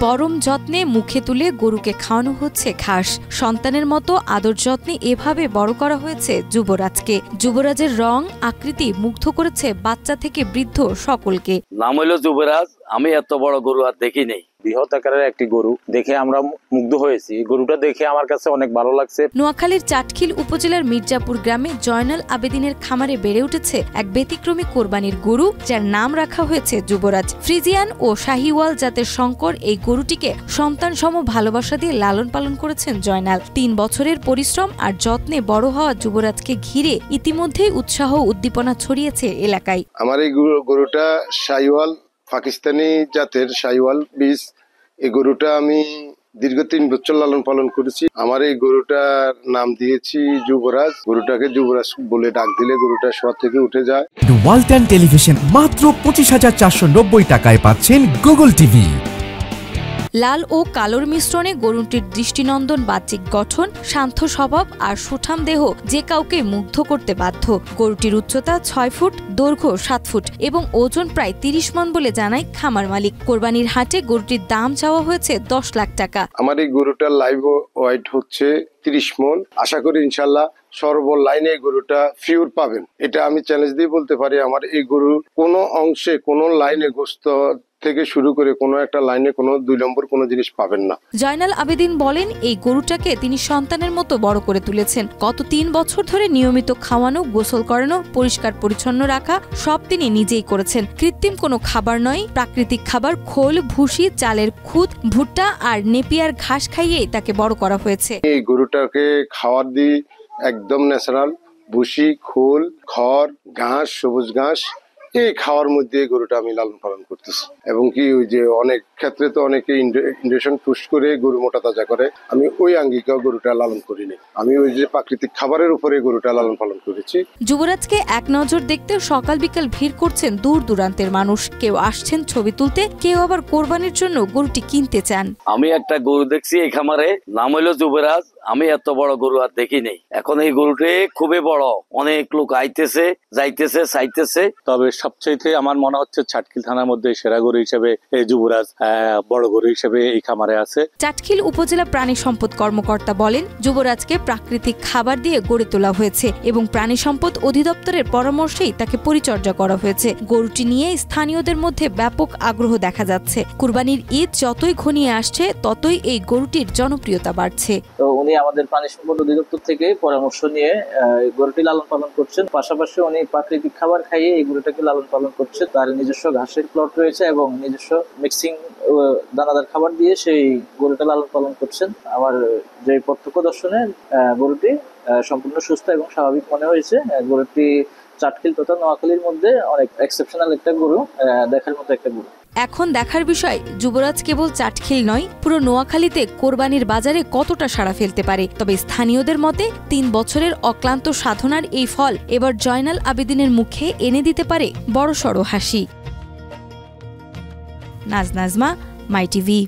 পরম যত্নে মুখে তুলে গরুকে খাওয়ানো হচ্ছে ঘাস। সন্তানের মতো আদর যত্নে এভাবে বড় করা হয়েছে যুবরাজকে। যুবরাজের রং আকৃতি মুগ্ধ করেছে বাচ্চা থেকে বৃদ্ধ সকলকে। নাম হইল যুবরাজ। আমি এত বড় গরু আর দেখি নেই। বৃহৎ আকারের একটি গরু দেখে আমরা মুগ্ধ হয়েছি। গরুটা দেখে আমার কাছে অনেক ভালো লাগছে। নোয়াখালীর চাটখিল উপজেলার মির্জাপুর গ্রামে জয়নাল আবেদিনের খামারে বেড়ে উঠেছে এক ব্যতিক্রমী কোরবানির গরু, যার নাম রাখা হয়েছে যুবরাজ। ফ্রিজিয়ান ও শাহিওয়াল জাতের সংকর এই গরুটিকে সন্তান সম ভালোবাসা দিয়ে লালন পালন করেছেন জয়নাল। ৩ বছরের পরিশ্রম আর যত্নে বড় হওয়া যুবরাজকে ঘিরে ইতিমধ্যেই উৎসাহ উদ্দীপনা ছড়িয়েছে এলাকায়। আমার এই গরুটা শাহিওয়াল, পাকিস্তানি জাতের শাহিওয়াল বীজ। এই গরুটা আমি দীর্ঘ 3 বছর লালন পালন করেছি। আমার এই গরুটার নাম দিয়েছি যুবরাজ। গরুটাকে যুবরাজ বলে ডাক দিলে গরুটা শোয়া থেকে উঠে যায়। ওয়ালটন টেলিভিশন মাত্র 25,490 টাকায় পাচ্ছেন গুগল টিভি। লাল ও কালোর মিশ্রণে গরুটির দৃষ্টিনন্দন বাহ্যিক গঠন, শান্ত স্বভাব আর সুঠাম দেহ যে কাউকে মুগ্ধ করতে বাধ্য। গরুটির উচ্চতা 6 ফুট, দৈর্ঘ্য 7 ফুট এবং ওজন প্রায় 30 মণ বলে জানায় খামার মালিক। কোরবানির হাটে গরুটির দাম চাওয়া হয়েছে 10 লাখ টাকা। আমার এই গরুটার লাইভ ওয়েট হচ্ছে 30 মণ। আশা করি ইনশাল্লাহ সর্বলাইনে এই গরুটা ফিউর পাবেন। এটা আমি চ্যালেঞ্জ দিয়ে বলতে পারি, আমার এই গরু কোনো অংশে কোনো লাইনে গোস্ত থেকে শুরু করে কোনো একটা লাইনে কোনো 2 নম্বর কোনো জিনিস পাবেন না। জয়নাল আবেদিন বলেন, এই গরুটাকে তিনি সন্তানের মতো বড় করে তুলেছেন। গত 3 বছর ধরে নিয়মিত খাওয়ানো, গোসল করানো, পরিষ্কার পরিচ্ছন্ন রাখা সব তিনি নিজেই করেছেন। কৃত্রিম কোনো খাবার নয়, প্রাকৃতিক খাবার, খোল, ভুসি, চালের খুদ, ভুট্টা আর নেপিয়ার ঘাস খাইয়েই তাকে বড় করা হয়েছে। এই গরুটাকে খাওয়ার দিই একদম ন্যাচারাল ভুসি, খোল, খড়, ঘাস, সবুজ ঘাস, এই খাওয়ার মধ্যে গরুটা আমি লালন পালন করতেছি। এবং কি ওই যে অনেক ক্ষেত্রে তো অনেকে ইনজেকশন পুশ করে গরু মোটা তাজা করে, আমি ওই আঙ্গিকেও গরুটা লালন করিনি। আমি ওই যে প্রাকৃতিক খাবারের উপরে গরুটা লালন পালন করেছি। যুবরাজকে এক নজর দেখতে সকাল বিকাল ভিড় করছেন দূর দূরান্তের মানুষ। কেউ আসছেন ছবি তুলতে, কেউ আবার কোরবানির জন্য গরুটি কিনতে চান। আমি একটা গরু দেখছি এই খামারে, নাম হইল যুবরাজ। আমি এত বড় গরু আর দেখি নেই। এখন এই গরুটি খুবই বড়, অনেক লোক আইতেছে, যাইতেছে, চাইতেছে। তবে সবচেয়ে আমার মনে হচ্ছে চাটখিল থানার মধ্যে সেরা গরু হিসেবে এই যুবরাজ বড় গরু হিসেবে এই খামারে আছে। চাটখিল উপজেলা প্রাণী সম্পদ কর্মকর্তা বলেন, যুবরাজকে প্রাকৃতিক খাবার দিয়ে গড়ে তোলা হয়েছে এবং প্রাণী সম্পদ অধিদপ্তরের পরামর্শেই তাকে পরিচর্যা করা হয়েছে। গরুটি নিয়ে স্থানীয়দের মধ্যে ব্যাপক আগ্রহ দেখা যাচ্ছে। কুরবানির ঈদ যতই ঘনিয়ে আসছে, ততই এই গরুটির জনপ্রিয়তা বাড়ছে। তো উনি আমাদের প্রাণী সম্পদ অধিদপ্তর থেকে পরামর্শ নিয়ে গরুটি লালন পালন করছেন। পাশাপাশি উনি প্রাকৃতিক খাবার খাইয়ে এই গরুটাকে লালন পালন করছে। তার নিজস্ব ঘাসের প্লট রয়েছে এবং নিজস্ব মিক্সিং দানাদার খাবার দিয়ে সেই গরুটা লালন পালন করছেন। আমার যে প্রত্যক্ষ দর্শনে গরুটি সম্পূর্ণ সুস্থ এবং স্বাভাবিক মনে হয়েছে। গরুটি চাটখিল তথা নোয়াখালীর মধ্যে অনেক এক্সেপশনাল একটা গরু, দেখার মতো একটা গরু। এখন দেখার বিষয়, যুবরাজ কেবল চাটখিল নয়, পুরো নোয়াখালীতে কোরবানির বাজারে কতটা সাড়া ফেলতে পারে। তবে স্থানীয়দের মতে 3 বছরের অক্লান্ত সাধনার এই ফল এবার জয়নাল আবেদিনের মুখে এনে দিতে পারে বড়সড় হাসি। নাজমা, মাই টিভি।